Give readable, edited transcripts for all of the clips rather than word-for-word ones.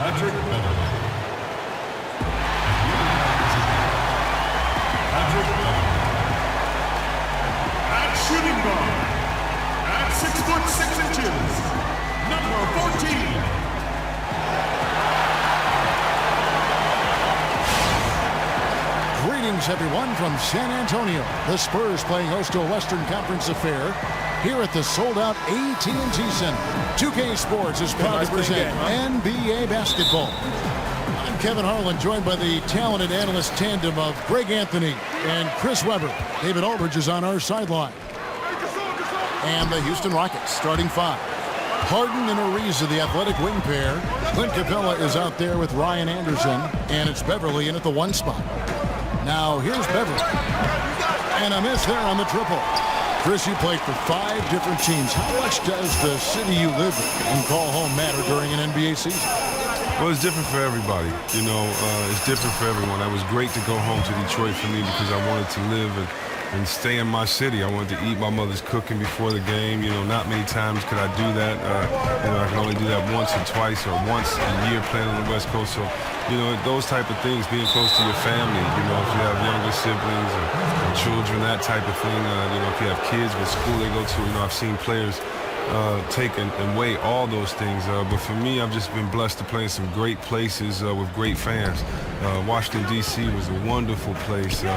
Patrick Beverly. Patrick Beverly. At shooting guard, at 6'6", number 14. Greetings, everyone, from San Antonio. The Spurs playing host to a Western Conference affair here at the sold-out AT&T Center. 2K Sports is proud to present NBA basketball. I'm Kevin Harlan, joined by the talented analyst tandem of Greg Anthony and Chris Webber. David Aldridge is on our sideline. And the Houston Rockets starting five. Harden and Ariza, the athletic wing pair. Clint Capella is out there with Ryan Anderson, and it's Beverly in at the one spot. Now here's Beverly. And a miss there on the triple. Chris, you played for 5 different teams. How much does the city you live in and call home matter during an NBA season? Well, it's different for everybody. You know, it's different for everyone. It was great to go home to Detroit for me because I wanted to live and stay in my city. I wanted to eat my mother's cooking before the game. You know, not many times could I do that. You know, I can only do that once or twice or once a year playing on the West Coast. So, you know, those type of things, being close to your family, you know, if you have younger siblings or children, that type of thing, you know, if you have kids with school they go to, you know, I've seen players take and weigh all those things. But for me, I've just been blessed to play in some great places with great fans. Washington, D.C. was a wonderful place. You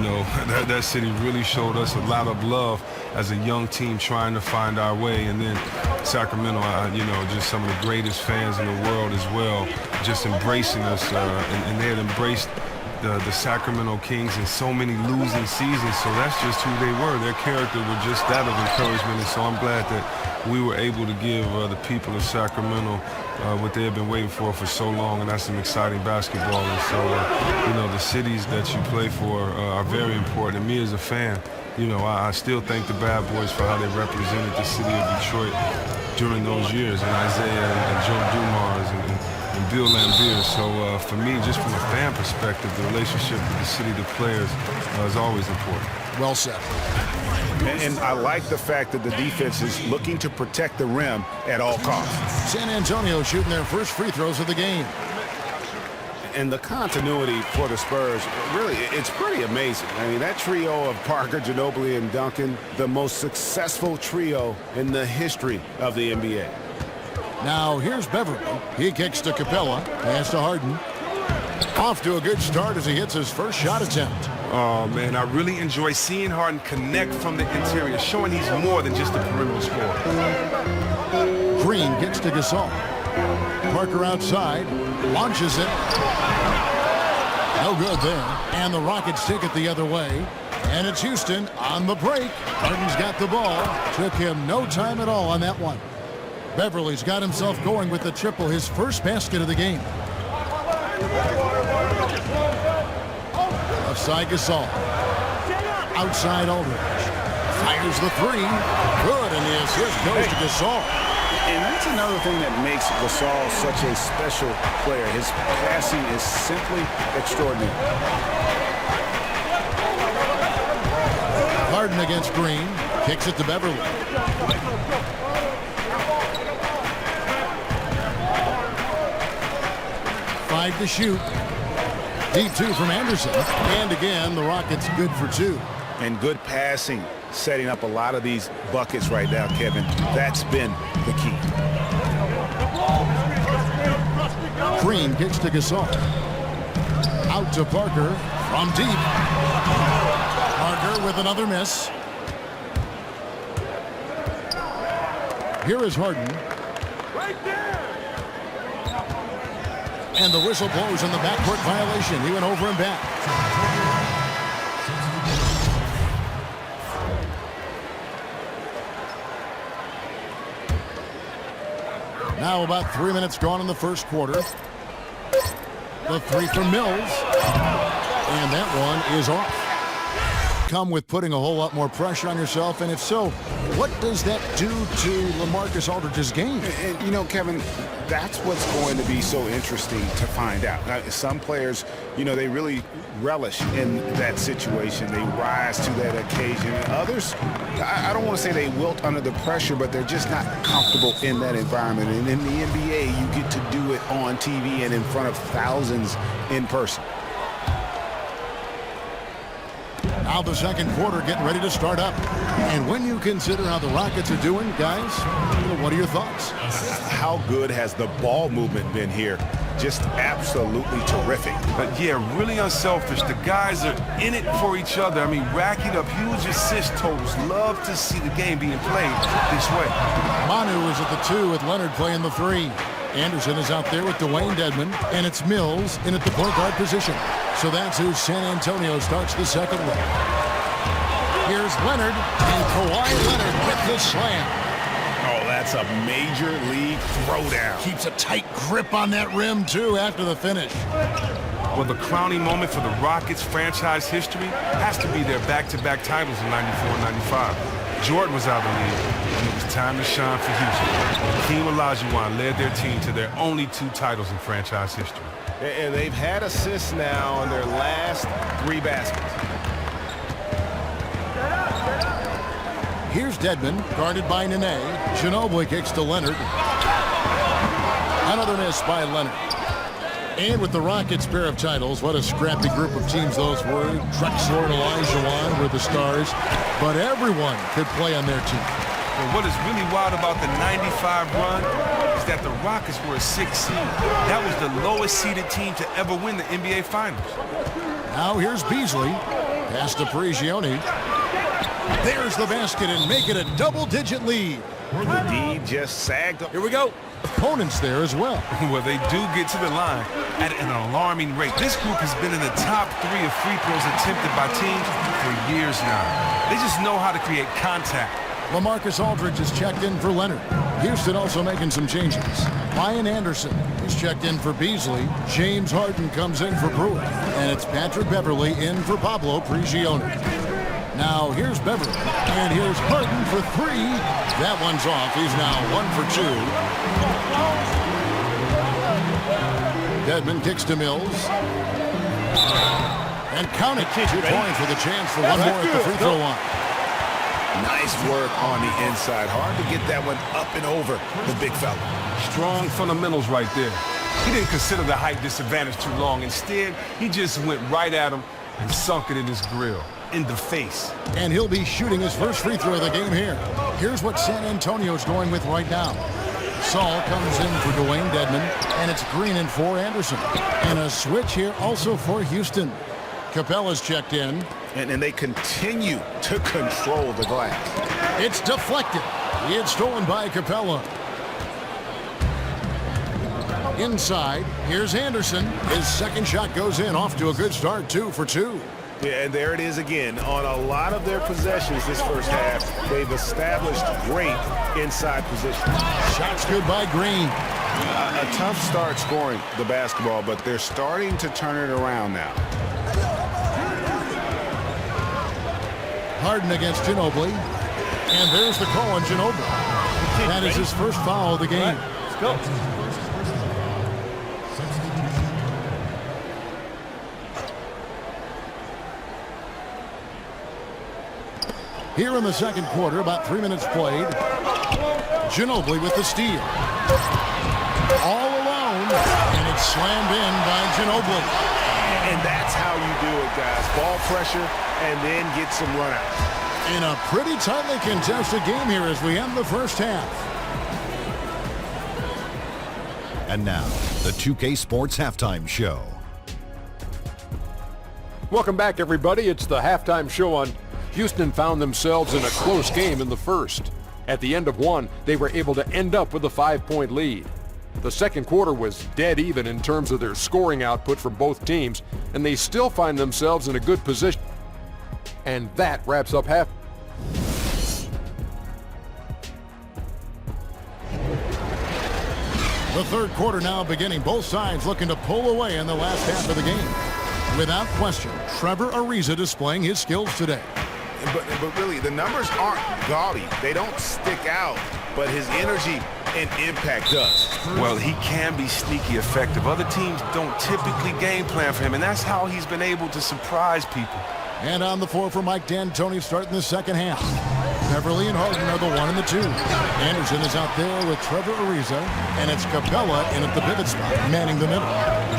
know, that city really showed us a lot of love as a young team trying to find our way. And then Sacramento, you know, just some of the greatest fans in the world as well, just embracing us. And they had embraced the Sacramento Kings in so many losing seasons, so that's just who they were. Their character was just that of encouragement, and so I'm glad that we were able to give the people of Sacramento what they have been waiting for so long, and that's some exciting basketball. And so, you know, the cities that you play for are very important. And me as a fan, you know, I still thank the Bad Boys for how they represented the city of Detroit during those years, and Isaiah and Joe Dumars and Bill Lambier. So for me, just from a fan perspective, the relationship with the city, the players, is always important. Well said. And I like the fact that the defense is looking to protect the rim at all costs. San Antonio shooting their first free throws of the game. And the continuity for the Spurs, really, it's pretty amazing. I mean, that trio of Parker, Ginobili, and Duncan, the most successful trio in the history of the NBA. Now here's Beverly. He kicks to Capella. Pass to Harden. Off to a good start as he hits his first shot attempt. Oh, man, I really enjoy seeing Harden connect from the interior, showing he's more than just a perimeter scorer. Green gets to Gasol. Parker outside. Launches it. No good there. And the Rockets take it the other way. And it's Houston on the break. Harden's got the ball. Took him no time at all on that one. Beverly's got himself going with the triple, his first basket of the game. Left side Gasol. Outside Aldridge. Fires the three. Good, and the assist goes to Gasol. And that's another thing that makes Gasol such a special player. His passing is simply extraordinary. Harden against Green. Kicks it to Beverly. Five to shoot. Deep two from Anderson. And again, the Rockets good for 2. And good passing, setting up a lot of these buckets right now, Kevin. That's been the key. Green kicks to Gasol. Out to Parker from deep. Parker with another miss. Here is Harden. Right there. And the whistle blows on the backcourt violation. He went over and back. Now about 3 minutes gone in the first quarter. The three from Mills. And that one is off. come with putting a whole lot more pressure on yourself? And if so, what does that do to LaMarcus Aldridge's game? And, you know, Kevin, that's what's going to be so interesting to find out. Now, some players, you know, they really relish in that situation. They rise to that occasion. Others, I don't want to say they wilt under the pressure, but they're just not comfortable in that environment. And in the NBA, you get to do it on TV and in front of thousands in person. Now the second quarter getting ready to start up. And when you consider how the Rockets are doing, guys, what are your thoughts? How good has the ball movement been here? Just absolutely terrific. Yeah, really unselfish. The guys are in it for each other. I mean, racking up huge assist totals. Love to see the game being played this way. Manu is at the 2 with Leonard playing the 3. Anderson is out there with Dwayne Dedmon, and it's Mills in at the point guard position. So that's who San Antonio starts the second with. Here's Leonard, and Kawhi Leonard with the slam. Oh, that's a major league throwdown. Keeps a tight grip on that rim, too, after the finish. Well, the crowning moment for the Rockets franchise history has to be their back-to-back titles in 94-95. Jordan was out of the league, and it was time to shine for Houston. Hakeem Olajuwon led their team to their only 2 titles in franchise history. And they've had assists now on their last 3 baskets. Here's Dedmon, guarded by Nene. Ginobili kicks to Leonard. Another miss by Leonard. And with the Rockets' pair of titles, what a scrappy group of teams those were. Drexler and Olajuwon were the stars, but everyone could play on their team. Well, what is really wild about the 95 run is that the Rockets were a 6th seed. That was the lowest seeded team to ever win the NBA Finals. Now here's Beasley. Pass to Prigioni. There's the basket and make it a double-digit lead. The D just sagged up. Here we go. Opponents there as well. Well, they do get to the line at an alarming rate. This group has been in the top 3 of free throws attempted by teams for years now. They just know how to create contact. LaMarcus Aldridge is checked in for Leonard. Houston also making some changes. Ryan Anderson is checked in for Beasley. James Harden comes in for Brewer. And it's Patrick Beverley in for Pablo Prigioni. Now here's Beverley. And here's Harden for 3. That one's off. He's now 1 for 2. Dedmon kicks to Mills. And count it. 2 points with a chance for one more at the free throw line. Nice work on the inside. Hard to get that one up and over the big fella. Strong fundamentals right there. He didn't consider the height disadvantage too long. Instead, he just went right at him and sunk it in his grill. In the face. And he'll be shooting his first free throw of the game here. Here's what San Antonio's going with right now. Saul comes in for Dwayne Dedmon, and it's Green in for Anderson. And a switch here also for Houston. Capella's checked in. And they continue to control the glass. It's deflected. It's stolen by Capella. Inside, here's Anderson. His second shot goes in, off to a good start, 2 for 2. Yeah, and there it is again. On a lot of their possessions this first half, they've established great inside position. Shots good by Green. A tough start scoring the basketball, but they're starting to turn it around now. Harden against Ginobili. And there's the call on Ginobili. That is his first foul of the game. Let's go. Here in the second quarter, about 3 minutes played. Ginobili with the steal. All alone, and it's slammed in by Ginobili. And that's how you do it, guys. Ball pressure and then get some run out. In a pretty tightly contested game here as we end the first half. And now, the 2K Sports Halftime Show. Welcome back, everybody. It's the halftime show on Houston. Found themselves in a close game in the first. At the end of one, they were able to end up with a 5-point lead. The second quarter was dead even in terms of their scoring output from both teams, and they still find themselves in a good position. And that wraps up half. The third quarter now beginning. Both sides looking to pull away in the last half of the game. Without question, Trevor Ariza displaying his skills today. But really, the numbers aren't gaudy. They don't stick out, but his energy and impact does. Well, he can be sneaky effective. Other teams don't typically game plan for him, and that's how he's been able to surprise people. And on the floor for Mike D'Antoni starting the second half. Beverly and Harden are the 1 and the 2. Anderson is out there with Trevor Ariza, and it's Capella in at the pivot spot, manning the middle.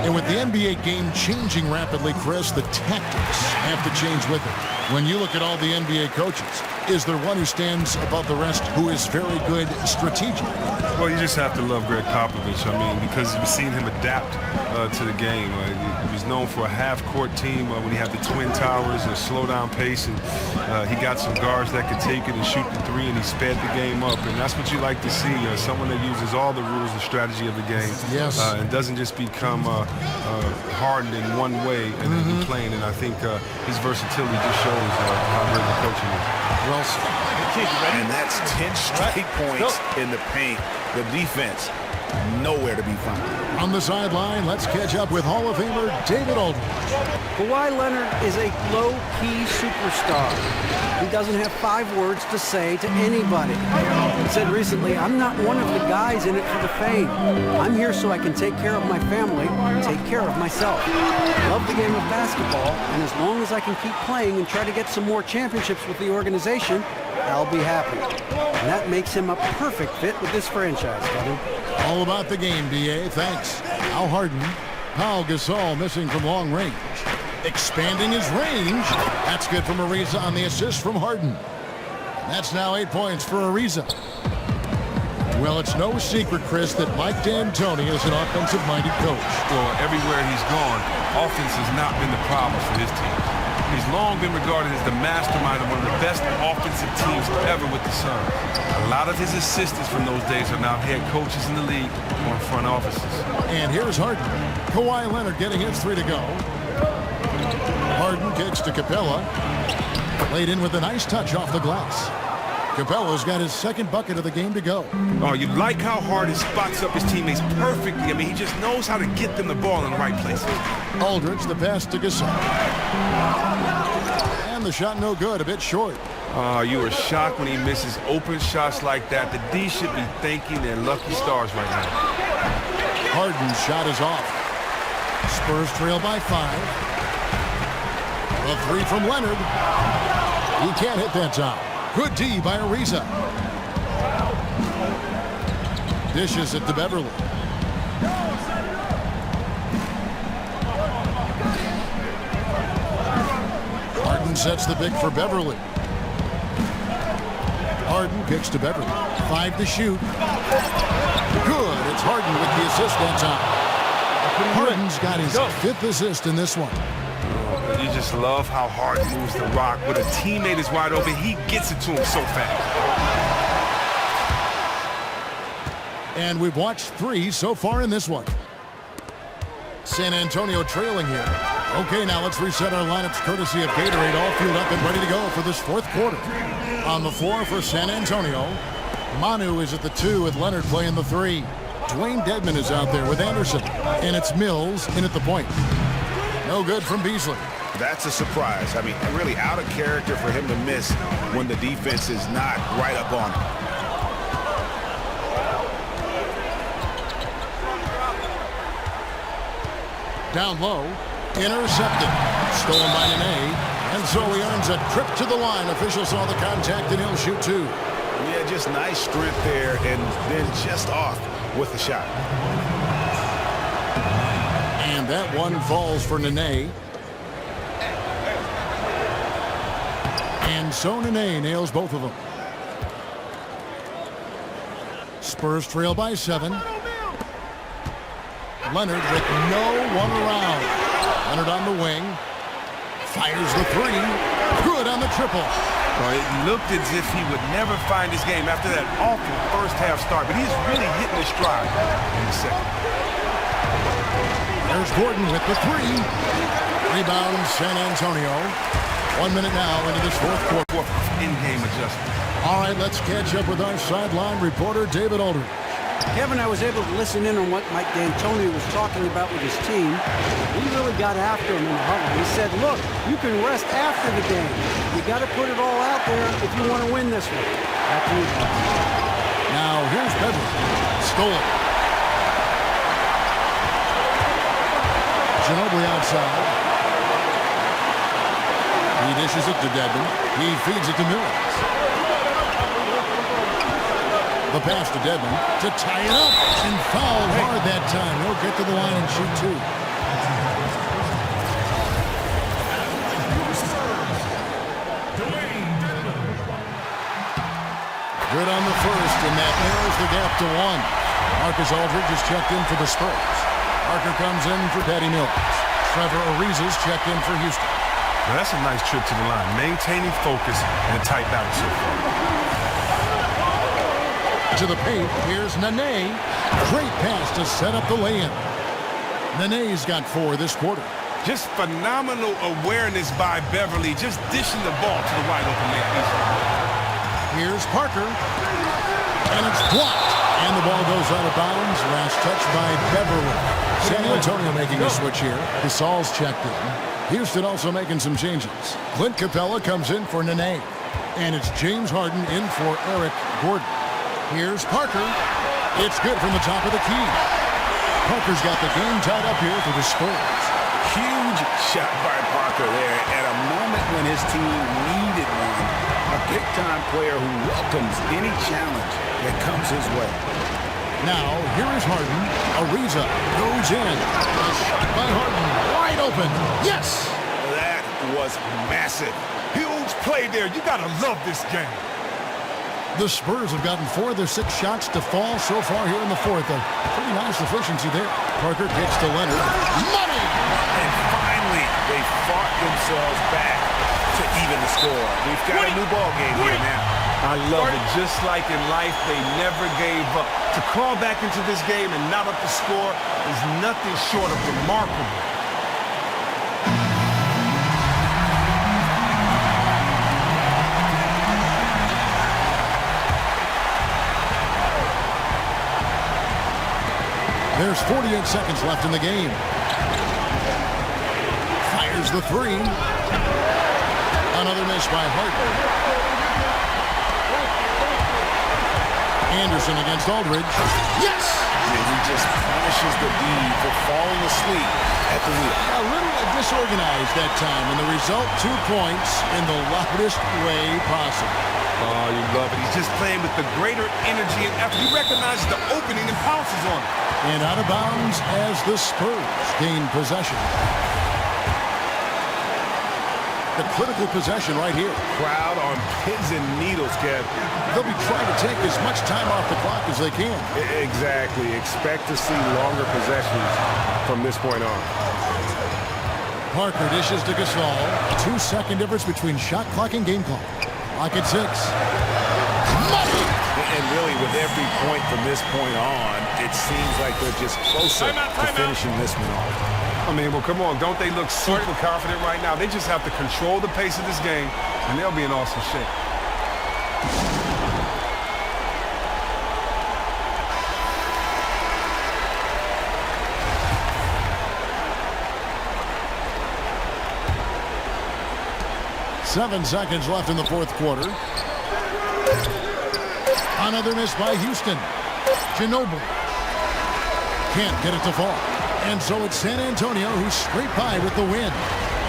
And with the NBA game changing rapidly, Chris, the tactics have to change with it. When you look at all the NBA coaches, is there one who stands above the rest who is very good strategic? Well, you just have to love Greg Popovich. I mean, because you've seen him adapt to the game. He was known for a half-court team when he had the Twin Towers, a slow-down pace, and he got some guards that could take it and shoot the three, and he sped the game up. And that's what you like to see, someone that uses all the rules and strategy of the game. Yes. And doesn't just become hardened in one way and playing. And I think his versatility just shows how great the coaching is. Well said. And that's 10 straight points in the paint. The defense, nowhere to be found. On the sideline, let's catch up with Hall of Famer David Aldridge. Kawhi Leonard is a low-key superstar. He doesn't have 5 words to say to anybody. He said recently, "I'm not one of the guys in it for the fame. I'm here so I can take care of my family, take care of myself. I love the game of basketball, and as long as I can keep playing and try to get some more championships with the organization, I'll be happy." And that makes him a perfect fit with this franchise, Kevin. All about the game, B.A. Thanks. Al Harden. Pau Gasol missing from long range. Expanding his range. That's good from Ariza on the assist from Harden. That's now 8 points for Ariza. Well, it's no secret, Chris, that Mike D'Antoni is an offensive-minded coach. Well, everywhere he's gone, offense has not been the problem for his team. He's long been regarded as the mastermind of one of the best offensive teams ever with the Suns. A lot of his assistants from those days are now head coaches in the league or front offices. And here's Harden. Kawhi Leonard getting his 3 to go. Harden kicks to Capella. Laid in with a nice touch off the glass. Capella's got his second bucket of the game to go. Oh, you like how Harden spots up his teammates perfectly. I mean, he just knows how to get them the ball in the right places. Aldridge, the pass to Gasol. And the shot no good, a bit short. You were shocked when he misses open shots like that. The D should be thanking their lucky stars right now. Harden's shot is off. Spurs trail by 5. A 3 from Leonard. He can't hit that time. Good D by Ariza. Dishes it to Beverly. Harden sets the pick for Beverly. Harden kicks to Beverly. 5 to shoot. Good. It's Harden with the assist that time. Harden's got his 5th assist in this one. You just love how Harden moves the rock. When a teammate is wide open, he gets it to him so fast. And we've watched 3 so far in this one. San Antonio trailing here. Okay, now let's reset our lineups courtesy of Gatorade, all fueled up and ready to go for this 4th quarter. On the floor for San Antonio, Manu is at the 2 with Leonard playing the 3. Dwayne Dedmon is out there with Anderson. And it's Mills in at the point. No good from Beasley. That's a surprise. I mean, really out of character for him to miss when the defense is not right up on him. Down low, intercepted, stolen by Nene, and so he earns a trip to the line. Official saw the contact and he'll shoot 2. Yeah, just nice strength there and then just off with the shot. And that one falls for Nene. And so Nene nails both of them. Spurs trail by 7. Leonard with no one around. Leonard on the wing. Fires the 3. Good on the triple. Well, it looked as if he would never find his game after that awful first half start, but he's really hitting his stride in the second. There's Gordon with the 3. Rebound San Antonio. 1 minute now into this 4th quarter. In-game adjustment. All right, let's catch up with our sideline reporter, David Aldridge. Kevin, I was able to listen in on what Mike D'Antoni was talking about with his team. He really got after him in the huddle. He said, look, you can rest after the game. You got to put it all out there if you want to win this one. Back to you, Bob. Now here's Beverly. Stolen. Ginobili outside. He dishes it to Dedmon. He feeds it to Mills. The pass to Dedmon to tie it up and foul hard that time. He'll get to the line and shoot two. Good on the first, and that narrows the gap to one. Marcus Aldridge is checked in for the Spurs. Parker comes in for Patty Mills. Trevor Ariza's checked in for Houston. Now that's a nice trip to the line. Maintaining focus and a tight battle so far. To the paint, here's Nene. Great pass to set up the lay-in. Nene's got 4 this quarter. Just phenomenal awareness by Beverly, just dishing the ball to the wide open man. Here's Parker. And it's blocked. And the ball goes out of bounds. Last touch by Beverly. San Antonio making a switch here. Gasol's checked in. Houston also making some changes. Clint Capella comes in for Nene. And it's James Harden in for Eric Gordon. Here's Parker. It's good from the top of the key. Parker's got the game tied up here for the Spurs. Huge shot by Parker there at a moment when his team needed one. A big-time player who welcomes any challenge that comes his way. Now, here is Harden. Ariza goes in. A shot by Harden. Wide open. Yes! That was massive. Huge play there. You gotta love this game. The Spurs have gotten 4 of their 6 shots to fall so far here in the fourth. A pretty nice efficiency there. Parker gets to Leonard. Money! And finally, they fought themselves back to even the score. We've got a new ball game here now. I love it. Just like in life, they never gave up. To crawl back into this game and not up the score is nothing short of remarkable. There's 48 seconds left in the game. Fires the 3. Another miss by Harden. Anderson against Aldridge. Yes! And he just punishes the D for falling asleep at the wheel. A little disorganized that time, and the result 2 points in the loudest way possible. Oh, you love it. He's just playing with the greater energy and effort. He recognizes the opening and pounces on it. And out of bounds as the Spurs gain possession. The critical possession right here. Crowd on pins and needles, Kev. They'll be trying to take as much time off the clock as they can. Exactly. Expect to see longer possessions from this point on. Parker dishes to Gasol. 2-second difference between shot clock and game clock. Clock at 6. Money! And really, with every point from this point on, it seems like they're just closer to finishing this one off. I mean, well, come on. Don't they look super confident right now? They just have to control the pace of this game, and they'll be in awesome shape. Seven seconds left in the fourth quarter. Another miss by Houston. Ginobili can't get it to fall. And so it's San Antonio who scraped by with the win.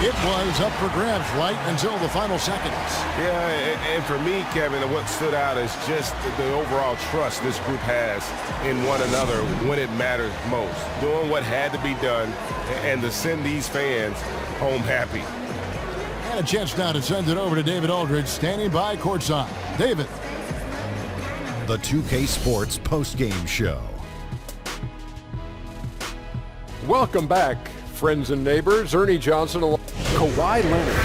It was up for grabs right until the final seconds. Yeah, and for me, Kevin, what stood out is just the overall trust this group has in one another when it matters most. Doing what had to be done and to send these fans home happy. And a chance now to send it over to David Aldridge, standing by courtside. David. The 2K Sports postgame show. Welcome back, friends and neighbors. Ernie Johnson, Kawhi Leonard.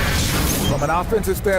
From an offensive standpoint,